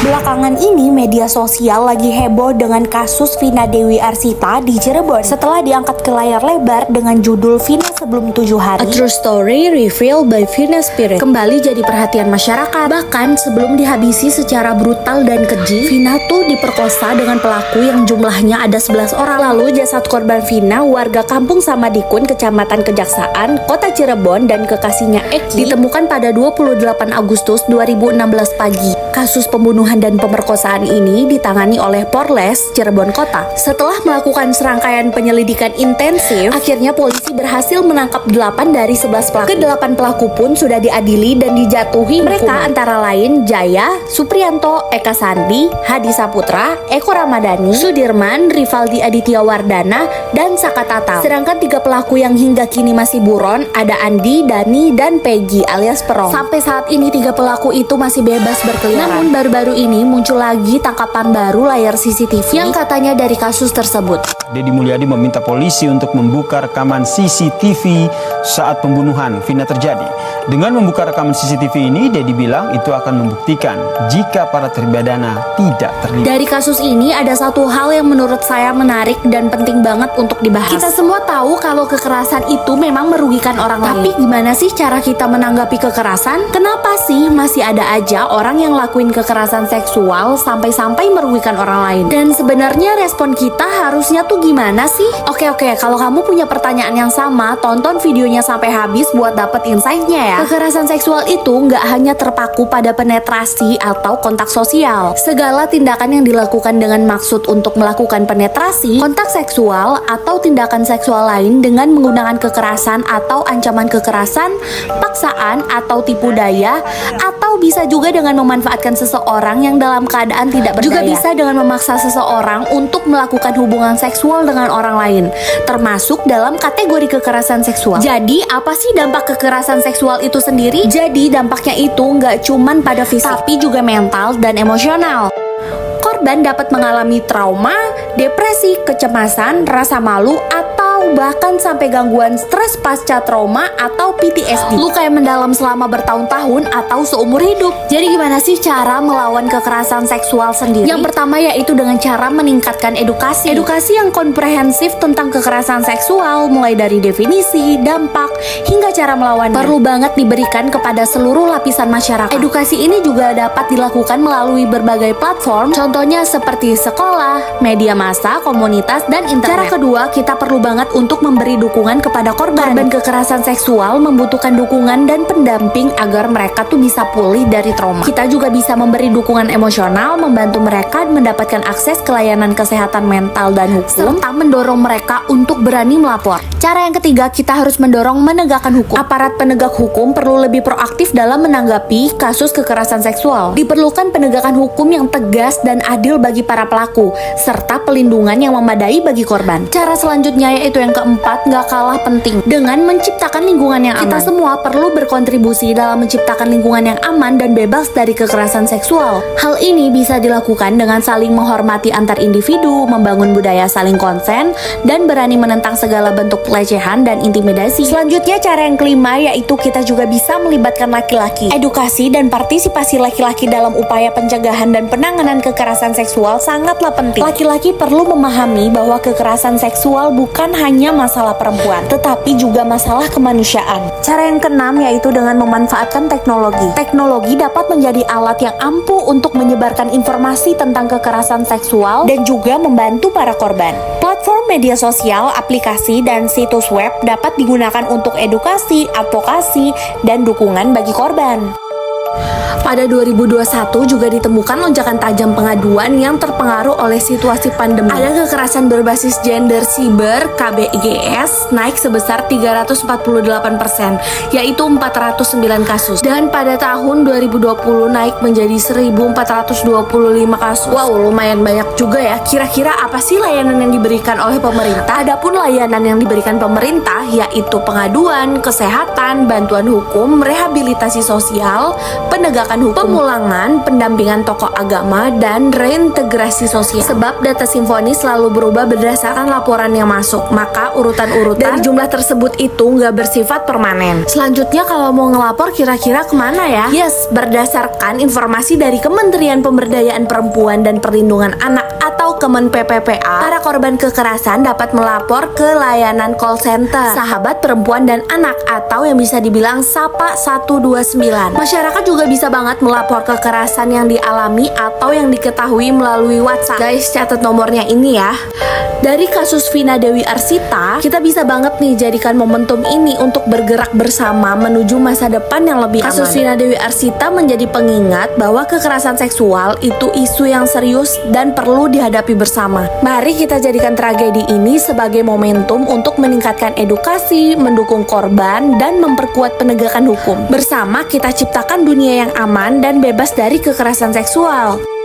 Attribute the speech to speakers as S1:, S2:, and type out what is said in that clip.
S1: Belakangan ini media sosial lagi heboh dengan kasus Vina Dewi Arsita di Cirebon setelah diangkat ke layar lebar dengan judul Vina Sebelum 7 Hari. A True Story Revealed by Vina Spirit kembali jadi perhatian masyarakat. Bahkan sebelum dihabisi secara brutal dan keji, Vina tuh diperkosa dengan pelaku yang jumlahnya ada 11 orang. Lalu jasad korban Vina, warga kampung Samadikun, Kecamatan Kejaksaan, Kota Cirebon, dan kekasihnya Eki ditemukan pada 28 Agustus 2016 pagi. Kasus pembunuhan dan pemerkosaan ini ditangani oleh Polres Cirebon Kota. Setelah melakukan serangkaian penyelidikan intensif, akhirnya polisi berhasil menangkap 8 dari 11 pelaku. Ke-8 pelaku pun sudah diadili dan dijatuhi hukuman. Mereka antara lain Jaya, Supriyanto, Eka Sandi, Hadi Saputra, Eko Ramadhani, Sudirman, Rivaldi Aditya Wardana, dan Saka Tatal. Sedangkan 3 pelaku yang hingga kini masih buron ada Andi, Dani, dan Peggy alias Perong. Sampai saat ini 3 pelaku itu masih bebas berkeliaran. Namun baru-baru ini muncul lagi tangkapan baru layar CCTV yang katanya dari kasus tersebut.
S2: Deddy Mulyadi meminta polisi untuk membuka rekaman CCTV saat pembunuhan Vina terjadi. Dengan membuka rekaman CCTV ini, Deddy bilang itu akan membuktikan jika para terpidana tidak terlibat.
S1: Dari kasus ini ada satu hal yang menurut saya menarik dan penting banget untuk dibahas. Kita semua tahu kalau kekerasan itu memang merugikan orang lain. Tapi gimana sih cara kita menanggapi kekerasan? Kenapa sih masih ada aja orang yang lakuin kekerasan seksual sampai-sampai merugikan orang lain? Dan sebenarnya respon kita harusnya tuh gimana sih? Oke, kalau kamu punya pertanyaan yang sama, tonton videonya sampai habis buat dapet insight-nya ya. Kekerasan seksual itu nggak hanya terpaku pada penetrasi atau kontak sosial. Segala tindakan yang dilakukan dengan maksud untuk melakukan penetrasi, kontak seksual, atau tindakan seksual lain dengan menggunakan kekerasan atau ancaman kekerasan, paksaan, atau tipu daya, atau bisa juga dengan memanfaatkan seseorang yang dalam keadaan tidak berdaya. Juga bisa dengan memaksa seseorang untuk melakukan hubungan seksual dengan orang lain, termasuk dalam kategori kekerasan seksual. Jadi apa sih dampak kekerasan seksual itu sendiri? Jadi dampaknya itu nggak cuman pada fisik, tapi juga mental dan emosional. Korban dapat mengalami trauma, depresi, kecemasan, rasa malu, atau bahkan sampai gangguan stres pasca trauma atau PTSD. Luka yang mendalam selama bertahun-tahun atau seumur hidup. Jadi gimana sih cara melawan kekerasan seksual sendiri? Yang pertama yaitu dengan cara meningkatkan edukasi. Edukasi yang komprehensif tentang kekerasan seksual, mulai dari definisi, dampak, hingga cara melawannya. Perlu banget diberikan kepada seluruh lapisan masyarakat. Edukasi ini juga dapat dilakukan melalui berbagai platform, contohnya seperti sekolah, media massa, komunitas, dan internet. Cara kedua, kita perlu banget untuk memberi dukungan kepada korban. Korban kekerasan seksual membutuhkan dukungan dan pendamping agar mereka tuh bisa pulih dari trauma. Kita juga bisa memberi dukungan emosional, membantu mereka mendapatkan akses ke layanan kesehatan mental dan hukum, serta mendorong mereka untuk berani melapor. Cara yang ketiga, kita harus mendorong menegakkan hukum. Aparat penegak hukum perlu lebih proaktif dalam menanggapi kasus kekerasan seksual. Diperlukan penegakan hukum yang tegas dan adil bagi para pelaku, serta pelindungan yang memadai bagi korban. Cara selanjutnya yaitu yang keempat, nggak kalah penting, dengan menciptakan lingkungan yang aman. Kita semua perlu berkontribusi dalam menciptakan lingkungan yang aman dan bebas dari kekerasan seksual. Hal ini bisa dilakukan dengan saling menghormati antar individu, membangun budaya saling konsen, dan berani menentang segala bentuk pelecehan dan intimidasi. Selanjutnya, cara yang kelima yaitu kita juga bisa melibatkan laki-laki. Edukasi dan partisipasi laki-laki dalam upaya pencegahan dan penanganan kekerasan seksual sangatlah penting. Laki-laki perlu memahami bahwa kekerasan seksual bukan hanya masalah perempuan, tetapi juga masalah kemanusiaan. Cara yang keenam yaitu dengan memanfaatkan teknologi. Teknologi dapat menjadi alat yang ampuh untuk menyebarkan informasi tentang kekerasan seksual dan juga membantu para korban. Platform media sosial, aplikasi, dan situs web dapat digunakan untuk edukasi, advokasi, dan dukungan bagi korban. Pada 2021 juga ditemukan lonjakan tajam pengaduan yang terpengaruh oleh situasi pandemi. Ada kekerasan berbasis gender siber (KBGS) naik sebesar 348%, yaitu 409 kasus. Dan pada tahun 2020 naik menjadi 1.425 kasus. Wow, lumayan banyak juga ya. Kira-kira apa sih layanan yang diberikan oleh pemerintah? Adapun layanan yang diberikan pemerintah yaitu pengaduan, kesehatan, bantuan hukum, rehabilitasi sosial, penegakan penegakan hukum, pemulangan, pendampingan tokoh agama, dan reintegrasi sosial. Sebab data Simfoni selalu berubah berdasarkan laporan yang masuk, maka urutan-urutan dari jumlah tersebut itu nggak bersifat permanen. Selanjutnya kalau mau ngelapor kira-kira kemana ya? Yes, berdasarkan informasi dari Kementerian Pemberdayaan Perempuan dan Perlindungan Anak atau Kemen PPPA, para korban kekerasan dapat melapor ke layanan call center Sahabat Perempuan dan Anak atau yang bisa dibilang Sapa 129. Masyarakat juga bisa banget melapor kekerasan yang dialami atau yang diketahui melalui WhatsApp. Guys, catat nomornya ini ya. Dari kasus Vina Dewi Arsita, kita bisa banget nih jadikan momentum ini untuk bergerak bersama menuju masa depan yang lebih aman. Kasus Vina Dewi Arsita menjadi pengingat bahwa kekerasan seksual itu isu yang serius dan perlu dihadapi bersama. Mari kita jadikan tragedi ini sebagai momentum untuk meningkatkan edukasi, mendukung korban, dan memperkuat penegakan hukum. Bersama kita ciptakan dunia yang aman dan bebas dari kekerasan seksual.